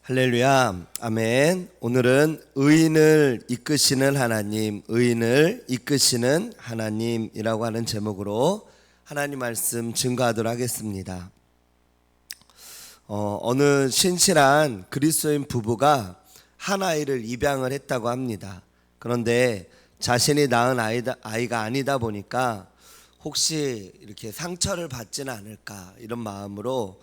할렐루야, 아멘. 오늘은 의인을 이끄시는 하나님, 의인을 이끄시는 하나님이라고 하는 제목으로 하나님 말씀 증거하도록 하겠습니다. 어느 신실한 그리스도인 부부가 한 아이를 입양을 했다고 합니다. 그런데 자신이 낳은 아이가 아니다 보니까 혹시 이렇게 상처를 받지는 않을까 이런 마음으로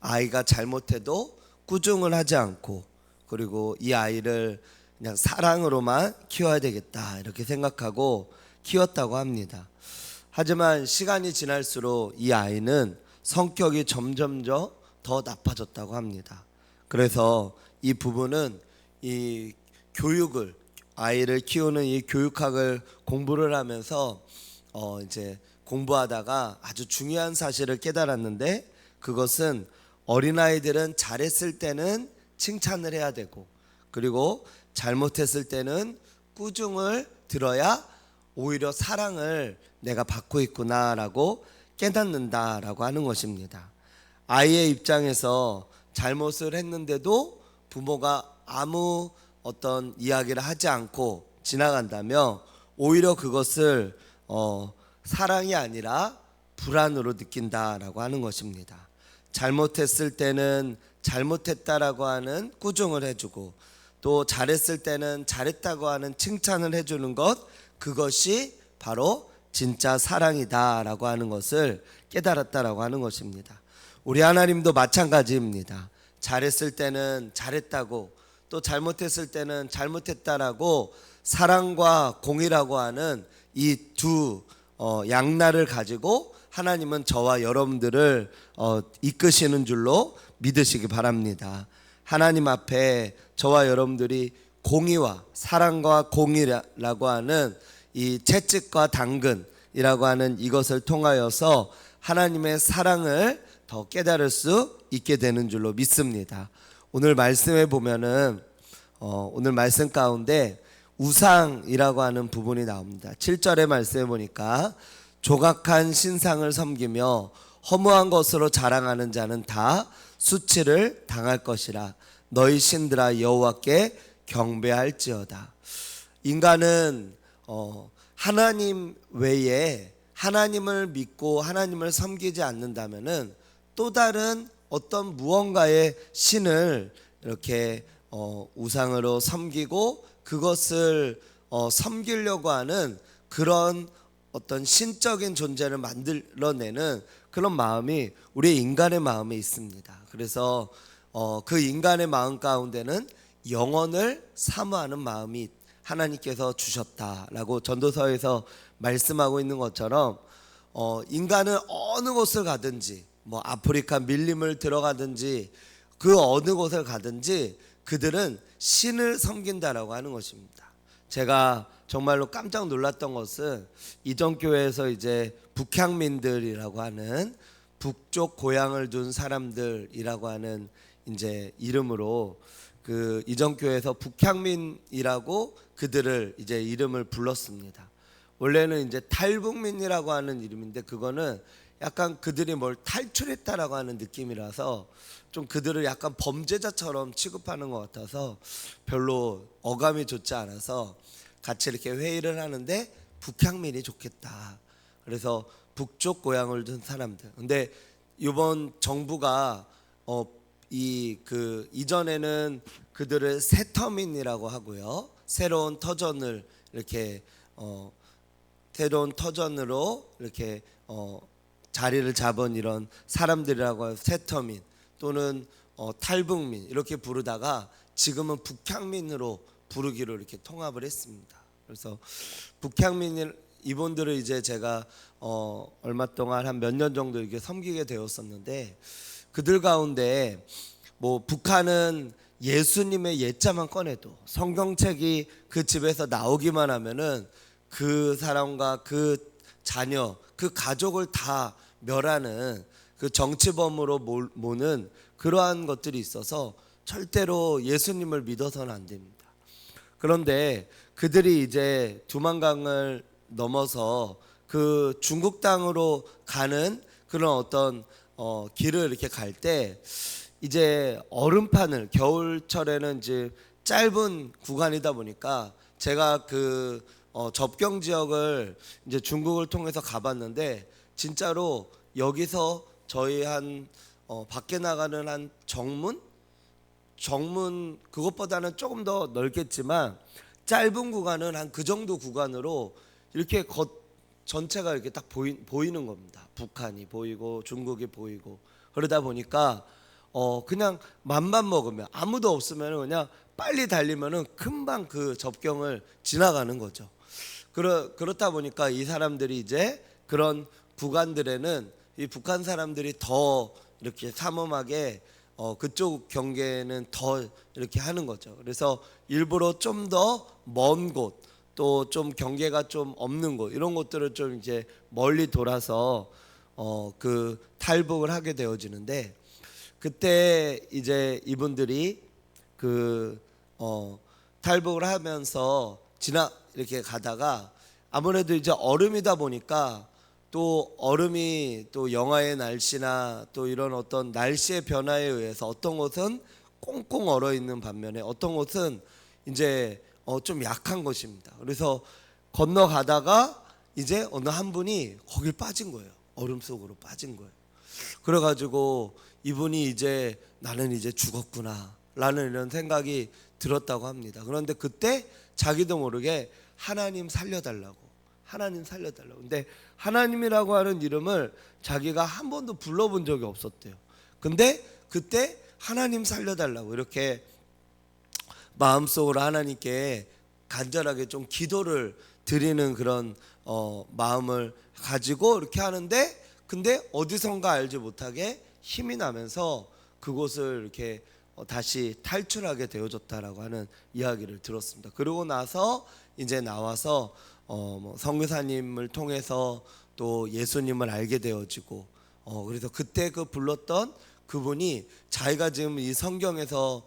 아이가 잘못해도 꾸중을 하지 않고, 그리고 이 아이를 그냥 사랑으로만 키워야 되겠다 이렇게 생각하고 키웠다고 합니다. 하지만 시간이 지날수록 이 아이는 성격이 점점 더 나빠졌다고 합니다. 그래서 이 부부는 이 교육을, 아이를 키우는 이 교육학을 공부를 하면서 이제 공부하다가 아주 중요한 사실을 깨달았는데, 그것은 어린아이들은 잘했을 때는 칭찬을 해야 되고, 그리고 잘못했을 때는 꾸중을 들어야 오히려 사랑을 내가 받고 있구나라고 깨닫는다라고 하는 것입니다. 아이의 입장에서 잘못을 했는데도 부모가 아무 어떤 이야기를 하지 않고 지나간다면 오히려 그것을 사랑이 아니라 불안으로 느낀다라고 하는 것입니다. 잘못했을 때는 잘못했다라고 하는 꾸중을 해주고, 또 잘했을 때는 잘했다고 하는 칭찬을 해주는 것, 그것이 바로 진짜 사랑이다라고 하는 것을 깨달았다라고 하는 것입니다. 우리 하나님도 마찬가지입니다. 잘했을 때는 잘했다고, 또 잘못했을 때는 잘못했다라고 사랑과 공의라고 하는 이 두 양날을 가지고 하나님은 저와 여러분들을 이끄시는 줄로 믿으시기 바랍니다. 하나님 앞에 저와 여러분들이 공의와 사랑과 공의라고 하는 이 채찍과 당근이라고 하는 이것을 통하여서 하나님의 사랑을 더 깨달을 수 있게 되는 줄로 믿습니다. 오늘 말씀에 보면은 오늘 말씀 가운데 우상이라고 하는 부분이 나옵니다. 7절의 말씀에 보니까 조각한 신상을 섬기며 허무한 것으로 자랑하는 자는 다 수치를 당할 것이라. 너희 신들아 여호와께 경배할지어다. 인간은 하나님 외에 하나님을 믿고 하나님을 섬기지 않는다면은 또 다른 어떤 무언가의 신을 이렇게 우상으로 섬기고 그것을 섬기려고 하는 그런 어떤 신적인 존재를 만들어내는 그런 마음이 우리 인간의 마음에 있습니다. 그래서 그 인간의 마음 가운데는 영혼을 사모하는 마음이 하나님께서 주셨다라고 전도서에서 말씀하고 있는 것처럼 인간은 어느 곳을 가든지, 뭐 아프리카 밀림을 들어가든지 그 어느 곳을 가든지 그들은 신을 섬긴다라고 하는 것입니다. 제가 정말로 깜짝 놀랐던 것은 이전 교회에서 이제 북향민들이라고 하는 북쪽 고향을 둔 사람들이라고 하는 이제 이름으로 그 이전 교회에서 북향민이라고 그들을 이제 이름을 불렀습니다. 원래는 이제 탈북민이라고 하는 이름인데 그거는 약간 그들이 뭘 탈출했다라고 하는 느낌이라서 좀 그들을 약간 범죄자처럼 취급하는 것 같아서 별로 어감이 좋지 않아서 같이 이렇게 회의를 하는데 북향민이 좋겠다. 그래서 북쪽 고향을 둔 사람들. 근데 이번 정부가 이전에는 그들을 세터민이라고 하고요. 새로운 터전을 이렇게 새로운 터전으로 이렇게 자리를 잡은 이런 사람들이라고 해서 세터민 또는 탈북민 이렇게 부르다가 지금은 북향민으로 부르기로 이렇게 통합을 했습니다. 그래서 북향민 이분들을 이제 제가 얼마 동안 한 몇 년 정도 이렇게 섬기게 되었었는데, 그들 가운데 뭐 북한은 예수님의 예자만 꺼내도 성경책이 그 집에서 나오기만 하면은 그 사람과 그 자녀, 그 가족을 다 멸하는 그 정치범으로 모는 그러한 것들이 있어서 절대로 예수님을 믿어서는 안 됩니다. 그런데 그들이 이제 두만강을 넘어서 그 중국 땅으로 가는 그런 어떤 길을 이렇게 갈 때 이제 얼음판을 겨울철에는 이제 짧은 구간이다 보니까 제가 그 접경 지역을 이제 중국을 통해서 가봤는데 진짜로 여기서 저희 한 밖에 나가는 한 정문 그것보다는 조금 더 넓겠지만 짧은 구간은 한 그 정도 구간으로 이렇게 전체가 이렇게 딱 보이는 겁니다. 북한이 보이고 중국이 보이고 그러다 보니까 그냥 맘만 먹으면 아무도 없으면 그냥 빨리 달리면은 금방 그 접경을 지나가는 거죠. 그렇다 보니까 이 사람들이 이제 그런 구간들에는 이 북한 사람들이 더 이렇게 삼엄하게 그쪽 경계는 더 이렇게 하는 거죠. 그래서 일부러 좀 더 먼 곳, 또 좀 경계가 좀 없는 곳 이런 곳들을 좀 이제 멀리 돌아서 그 탈북을 하게 되어지는데 그때 이제 이분들이 그 탈북을 하면서 이렇게 가다가 아무래도 이제 얼음이다 보니까 또 얼음이 또 영하의 날씨나 또 이런 어떤 날씨의 변화에 의해서 어떤 곳은 꽁꽁 얼어 있는 반면에 어떤 곳은 이제 좀 약한 것입니다. 그래서 건너가다가 이제 어느 한 분이 거길 빠진 거예요. 얼음 속으로 빠진 거예요. 그래가지고 이분이 이제 나는 이제 죽었구나 라는 이런 생각이 들었다고 합니다. 그런데 그때 자기도 모르게 하나님 살려달라고 근데 하나님이라고 하는 이름을 자기가 한 번도 불러본 적이 없었대요. 근데 그때 하나님 살려달라고 이렇게 마음속으로 하나님께 간절하게 좀 기도를 드리는 그런 마음을 가지고 이렇게 하는데 근데 어디선가 알지 못하게 힘이 나면서 그곳을 이렇게 다시 탈출하게 되어졌다라고 하는 이야기를 들었습니다. 그러고 나서 이제 나와서 선교사님을 통해서 또 예수님을 알게 되어지고 그래서 그때 그 불렀던 그분이 자기가 지금 이 성경에서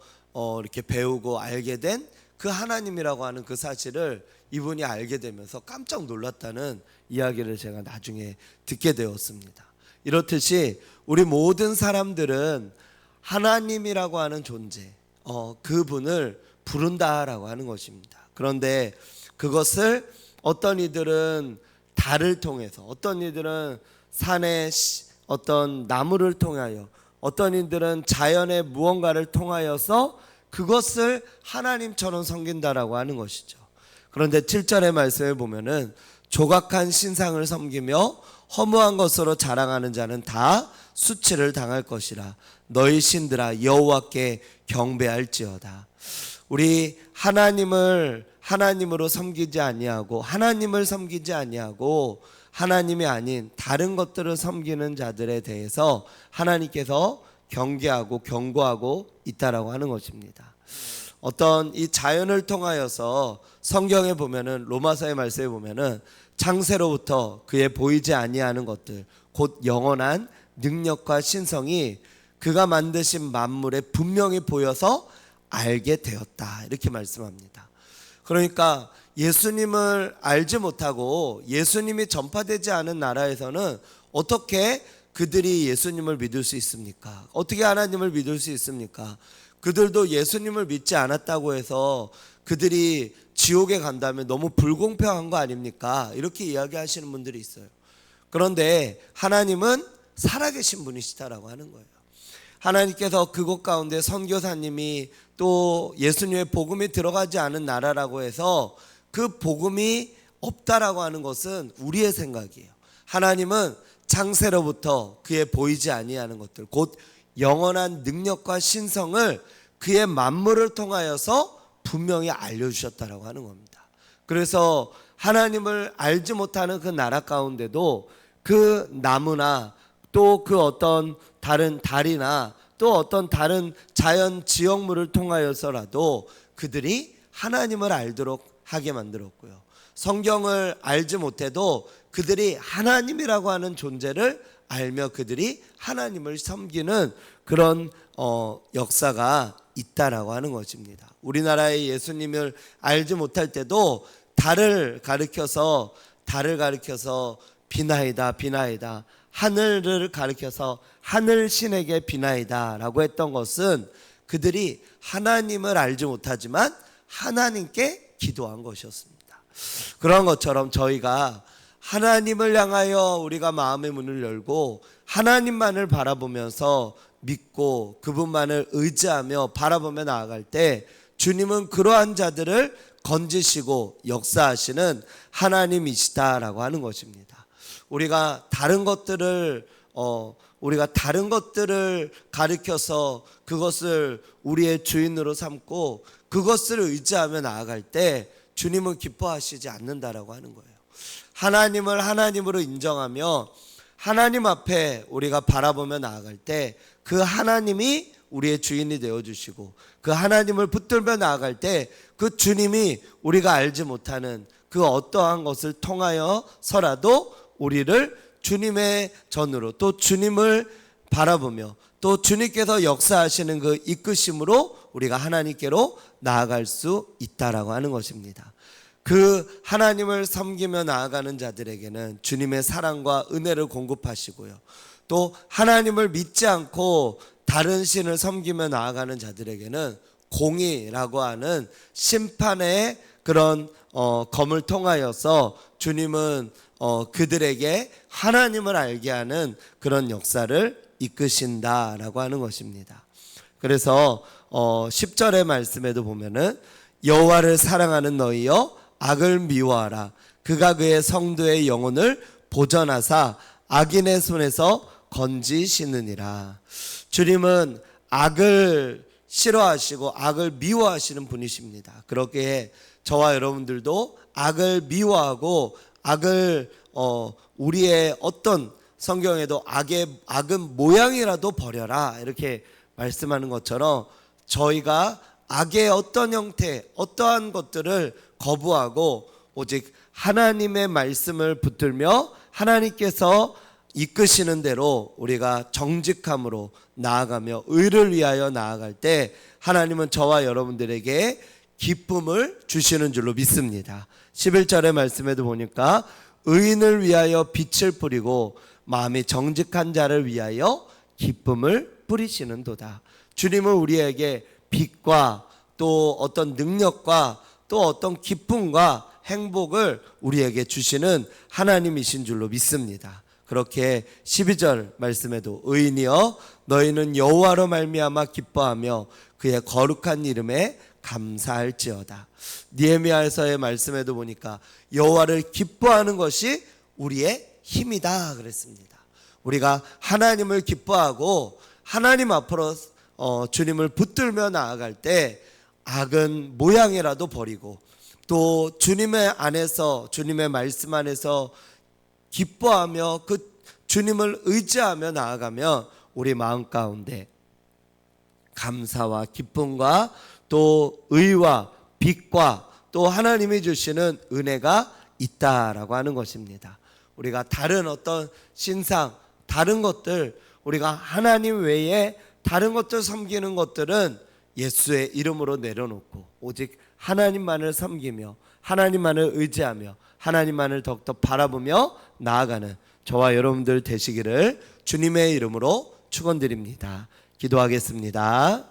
이렇게 배우고 알게 된 그 하나님이라고 하는 그 사실을 이분이 알게 되면서 깜짝 놀랐다는 이야기를 제가 나중에 듣게 되었습니다. 이렇듯이 우리 모든 사람들은 하나님이라고 하는 존재, 그분을 부른다라고 하는 것입니다. 그런데 그것을 어떤 이들은 달을 통해서, 어떤 이들은 산의 어떤 나무를 통하여, 어떤 이들은 자연의 무언가를 통하여서 그것을 하나님처럼 섬긴다라고 하는 것이죠. 그런데 7절의 말씀에 보면은 조각한 신상을 섬기며 허무한 것으로 자랑하는 자는 다 수치를 당할 것이라. 너희 신들아 여호와께 경배할지어다. 우리 하나님을 하나님으로 섬기지 아니하고 하나님을 섬기지 아니하고 하나님이 아닌 다른 것들을 섬기는 자들에 대해서 하나님께서 경계하고 경고하고 있다라고 하는 것입니다. 어떤 이 자연을 통하여서 성경에 보면은 로마서의 말씀에 보면은 창세로부터 그의 보이지 아니하는 것들 곧 영원한 능력과 신성이 그가 만드신 만물에 분명히 보여서 알게 되었다 이렇게 말씀합니다. 그러니까 예수님을 알지 못하고 예수님이 전파되지 않은 나라에서는 어떻게 그들이 예수님을 믿을 수 있습니까? 어떻게 하나님을 믿을 수 있습니까? 그들도 예수님을 믿지 않았다고 해서 그들이 지옥에 간다면 너무 불공평한 거 아닙니까? 이렇게 이야기하시는 분들이 있어요. 그런데 하나님은 살아계신 분이시다라고 하는 거예요. 하나님께서 그곳 가운데 선교사님이 또 예수님의 복음이 들어가지 않은 나라라고 해서 그 복음이 없다라고 하는 것은 우리의 생각이에요. 하나님은 창세로부터 그의 보이지 아니하는 것들 곧 영원한 능력과 신성을 그의 만물을 통하여서 분명히 알려주셨다라고 하는 겁니다. 그래서 하나님을 알지 못하는 그 나라 가운데도 그 나무나 또 그 어떤 다른 달이나 또 어떤 다른 자연 지역물을 통하여서라도 그들이 하나님을 알도록 하게 만들었고요. 성경을 알지 못해도 그들이 하나님이라고 하는 존재를 알며 그들이 하나님을 섬기는 그런 역사가 있다라고 하는 것입니다. 우리나라의 예수님을 알지 못할 때도 달을 가리켜서 비나이다 하늘을 가리켜서 하늘신에게 비나이다 라고 했던 것은 그들이 하나님을 알지 못하지만 하나님께 기도한 것이었습니다. 그런 것처럼 저희가 하나님을 향하여 우리가 마음의 문을 열고 하나님만을 바라보면서 믿고 그분만을 의지하며 바라보며 나아갈 때 주님은 그러한 자들을 건지시고 역사하시는 하나님이시다라고 하는 것입니다. 우리가 다른 것들을 가리켜서 그것을 우리의 주인으로 삼고 그것을 의지하며 나아갈 때 주님은 기뻐하시지 않는다라고 하는 거예요. 하나님을 하나님으로 인정하며 하나님 앞에 우리가 바라보며 나아갈 때 그 하나님이 우리의 주인이 되어주시고 그 하나님을 붙들며 나아갈 때 그 주님이 우리가 알지 못하는 그 어떠한 것을 통하여서라도 우리를 주님의 전으로 또 주님을 바라보며 또 주님께서 역사하시는 그 이끄심으로 우리가 하나님께로 나아갈 수 있다라고 하는 것입니다. 그 하나님을 섬기며 나아가는 자들에게는 주님의 사랑과 은혜를 공급하시고요. 또 하나님을 믿지 않고 다른 신을 섬기며 나아가는 자들에게는 공의라고 하는 심판의 그런 검을 통하여서 주님은 그들에게 하나님을 알게 하는 그런 역사를 이끄신다라고 하는 것입니다. 그래서 10절의 말씀에도 보면은 여호와를 사랑하는 너희여 악을 미워하라. 그가 그의 성도의 영혼을 보전하사 악인의 손에서 건지시느니라. 주님은 악을 싫어하시고 악을 미워하시는 분이십니다. 그렇기에 저와 여러분들도 악을 미워하고 악을 우리의 어떤 성경에도 악은 모양이라도 버려라 이렇게 말씀하는 것처럼 저희가 악의 어떤 형태 어떠한 것들을 거부하고 오직 하나님의 말씀을 붙들며 하나님께서 이끄시는 대로 우리가 정직함으로 나아가며 의를 위하여 나아갈 때 하나님은 저와 여러분들에게 기쁨을 주시는 줄로 믿습니다. 11절의 말씀에도 보니까 의인을 위하여 빛을 뿌리고 마음이 정직한 자를 위하여 기쁨을 뿌리시는도다. 주님은 우리에게 빛과 또 어떤 능력과 또 어떤 기쁨과 행복을 우리에게 주시는 하나님이신 줄로 믿습니다. 그렇게 12절 말씀에도 의인이여 너희는 여호와로 말미암아 기뻐하며 그의 거룩한 이름에 감사할지어다. 느헤미야서의 말씀에도 보니까 여호와를 기뻐하는 것이 우리의 힘이다 그랬습니다. 우리가 하나님을 기뻐하고 하나님 앞으로 주님을 붙들며 나아갈 때 악은 모양이라도 버리고 또 주님의 안에서 주님의 말씀 안에서 기뻐하며 그 주님을 의지하며 나아가면 우리 마음 가운데 감사와 기쁨과 또 의와 빛과 또 하나님이 주시는 은혜가 있다라고 하는 것입니다. 우리가 다른 어떤 신상, 다른 것들, 우리가 하나님 외에 다른 것들 섬기는 것들은 예수의 이름으로 내려놓고 오직 하나님만을 섬기며 하나님만을 의지하며 하나님만을 더욱더 바라보며 나아가는 저와 여러분들 되시기를 주님의 이름으로 축원드립니다. 기도하겠습니다.